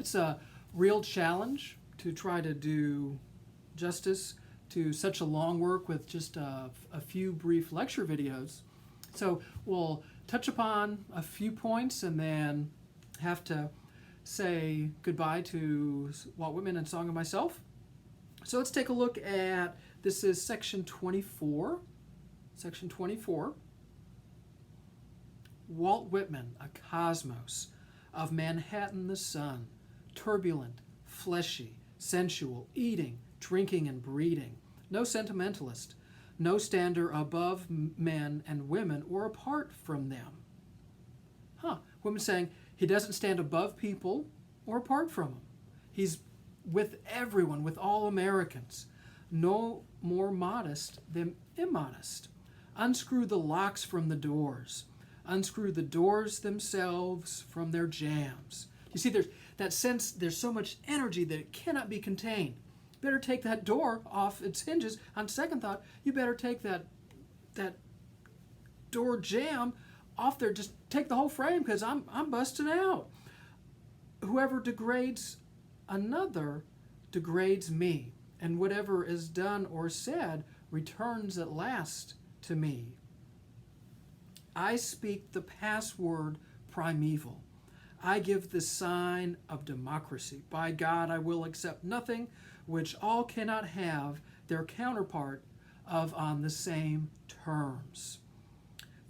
It's a real challenge to try to do justice to such a long work with just a few brief lecture videos. So we'll touch upon a few points and then have to say goodbye to Walt Whitman and Song of Myself. So let's take a look at, this is section 24. Section 24. Walt Whitman, a cosmos of Manhattan the sun, turbulent, fleshy, sensual, eating, drinking, and breeding. No sentimentalist, no stander above men and women or apart from them. Whitman saying he doesn't stand above people or apart from them. He's with everyone, with all Americans. No more modest than immodest. Unscrew the locks from the doors. Unscrew the doors themselves from their jambs. You see, there's that sense, there's so much energy that it cannot be contained. Better take that door off its hinges. On second thought, you better take that door jamb off there. Just take the whole frame, because I'm busting out. Whoever degrades another degrades me, and whatever is done or said returns at last to me. I speak the password primeval. I give the sign of democracy. By God, I will accept nothing which all cannot have their counterpart of on the same terms.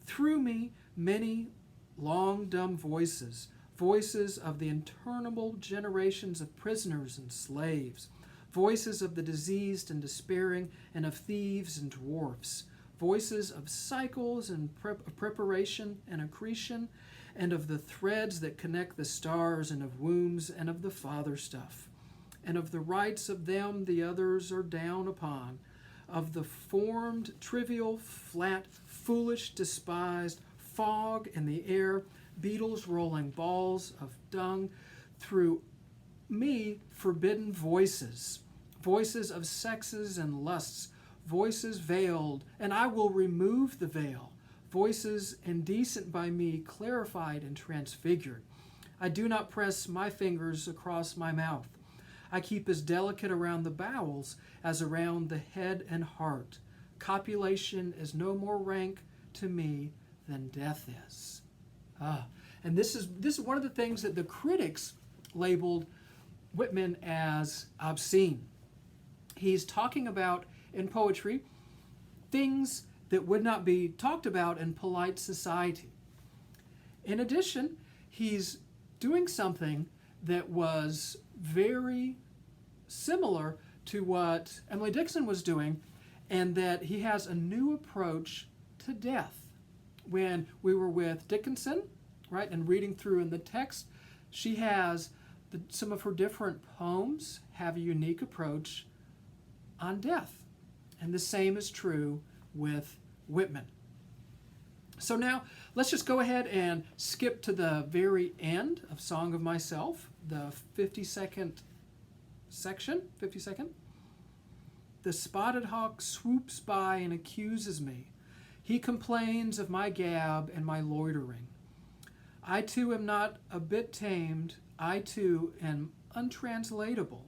Through me, many long dumb voices, voices of the interminable generations of prisoners and slaves, voices of the diseased and despairing, and of thieves and dwarfs, voices of cycles and preparation and accretion, and of the threads that connect the stars, and of wombs, and of the father stuff, and of the rights of them the others are down upon, of the formed, trivial, flat, foolish, despised, fog in the air, beetles rolling balls of dung, through me forbidden voices, voices of sexes and lusts, voices veiled, and I will remove the veil, voices indecent by me clarified and transfigured. I do not press my fingers across my mouth. I keep as delicate around the bowels as around the head and heart. Copulation is no more rank to me than death is. And this is one of the things that the critics labeled Whitman as obscene. He's talking about, in poetry, things that would not be talked about in polite society. In addition, he's doing something that was very similar to what Emily Dickinson was doing, and that he has a new approach to death. When we were with Dickinson, right, and reading through in the text, she has some of her different poems have a unique approach on death. And the same is true with Whitman. So now let's just go ahead and skip to the very end of Song of Myself, the 52nd section, 52nd. The spotted hawk swoops by and accuses me. He complains of my gab and my loitering. I too am not a bit tamed. I too am untranslatable.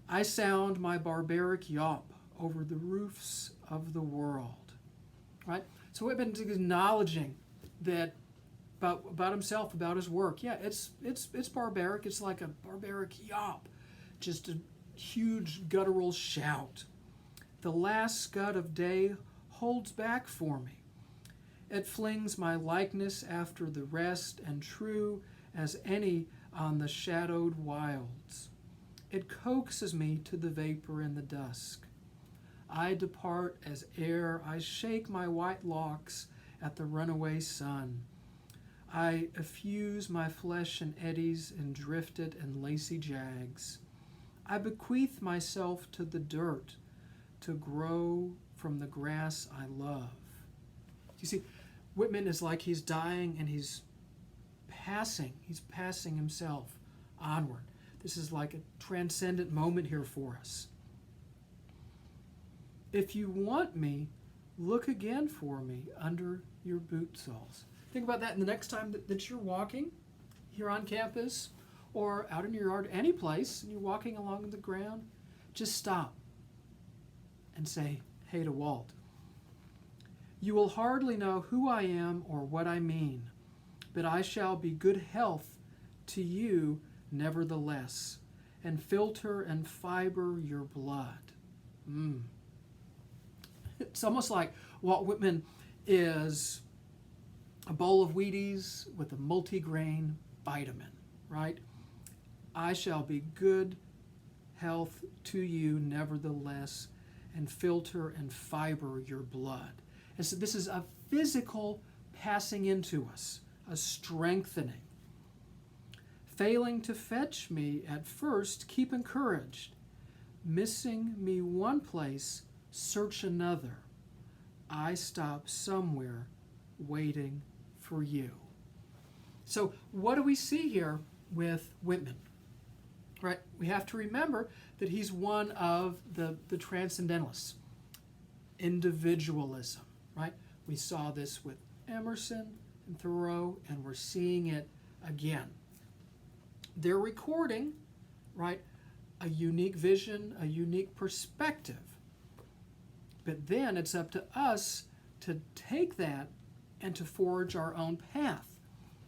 I sound my barbaric yawp over the roofs of the world. Right? So Whitman's acknowledging that about himself, about his work. Yeah, it's barbaric. It's like a barbaric yawp, just a huge guttural shout. The last scud of day holds back for me. It flings my likeness after the rest, and true as any on the shadowed wilds. It coaxes me to the vapor in the dusk. I depart as air, I shake my white locks at the runaway sun. I effuse my flesh in eddies and drifted and lacy jags. I bequeath myself to the dirt to grow from the grass I love. You see, Whitman is like he's dying and he's passing himself onward. This is like a transcendent moment here for us. If you want me, look again for me under your boot soles. Think about that the next time that you're walking here on campus, or out in your yard, any place, and you're walking along the ground, just stop and say, hey to Walt. You will hardly know who I am or what I mean, but I shall be good health to you nevertheless, and filter and fiber your blood. It's almost like Walt Whitman is a bowl of Wheaties with a multigrain vitamin, right? I shall be good health to you nevertheless, and filter and fiber your blood. And so this is a physical passing into us, a strengthening. Failing to fetch me at first, keep encouraged. Missing me one place, search another. I stop somewhere waiting for you. So what do we see here with Whitman? Right? We have to remember that he's one of the transcendentalists. Individualism, right? We saw this with Emerson and Thoreau, and we're seeing it again. They're recording, right, a unique vision, a unique perspective. But then it's up to us to take that and to forge our own path.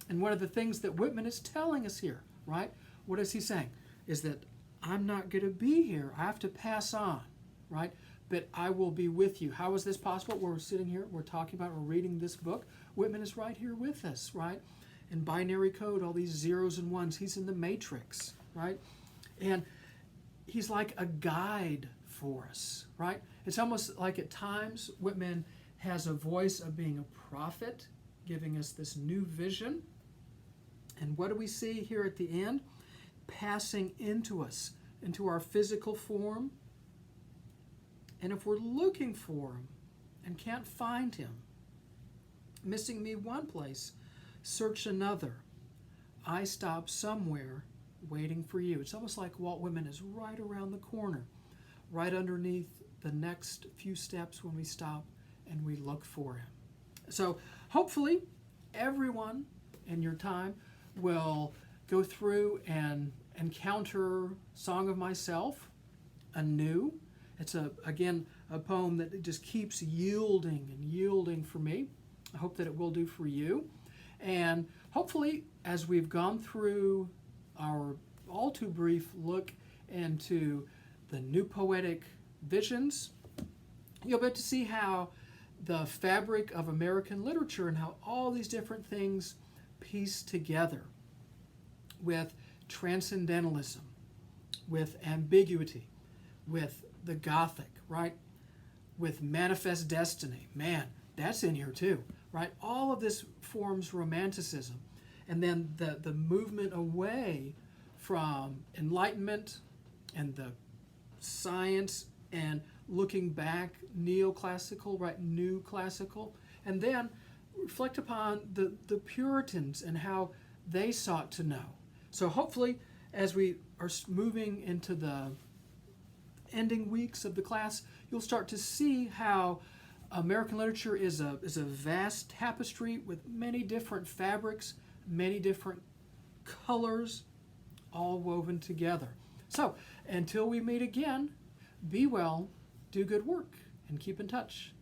And one of the things that Whitman is telling us here, right, what is he saying? Is that I'm not going to be here. I have to pass on, right? But I will be with you. How is this possible? We're sitting here, we're talking about, we're reading this book. Whitman is right here with us, right? In binary code, all these zeros and ones. He's in the matrix, right? And he's like a guide for us, right? It's almost like at times Whitman has a voice of being a prophet, giving us this new vision. And what do we see here at the end? Passing into us, into our physical form. And if we're looking for him and can't find him, missing me one place, search another. I stop somewhere waiting for you. It's almost like Walt Whitman is right around the corner, right underneath the next few steps when we stop and we look for him. So hopefully everyone in your time will go through and encounter Song of Myself anew. It's again a poem that just keeps yielding and yielding for me. I hope that it will do for you. And hopefully, as we've gone through our all too brief look into the new poetic visions, you'll be able to see how the fabric of American literature and how all these different things piece together with transcendentalism, with ambiguity, with the Gothic, right? With manifest destiny. Man, that's in here too, right? All of this forms romanticism. And then the movement away from enlightenment and the science and looking back, neoclassical, right? New classical. And then reflect upon the Puritans and how they sought to know. So hopefully, as we are moving into the ending weeks of the class, you'll start to see how American literature is a vast tapestry with many different fabrics, many different colors, all woven together. So, until we meet again, be well, do good work, and keep in touch.